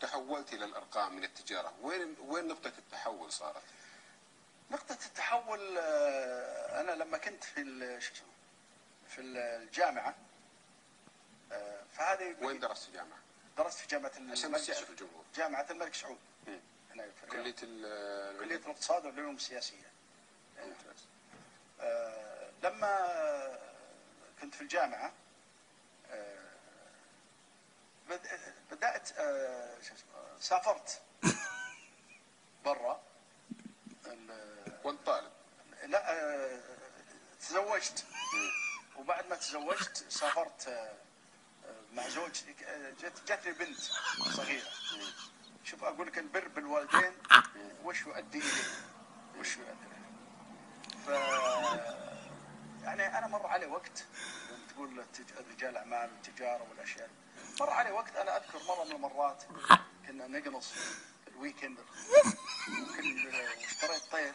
وتحولت الى الارقام من التجاره، وين نقطه التحول صارت؟ نقطة التحول أنا لما كنت في الجامعة، فهذه. وين درست في جامعة؟ درست في جامعة عشان بس يعرف الجمهور. جامعة الملك سعود. هنا في كلية الاقتصاد والعلوم السياسية. ممتاز. لما كنت في الجامعة بدأت سافرت برا. وانت طالب؟ لا، تزوجت. وبعد ما تزوجت سافرت مع زوج. جاتني بنت صغيرة. شوف أقول لك البر بالوالدين وش يؤدي إليه، وش يؤدي إليه. يعني أنا مر علي وقت لما تقول رجال أعمال والتجارة والأشياء، مر علي وقت أنا أذكر مرة من المرات كنا نقنص الويكند واشتريت طير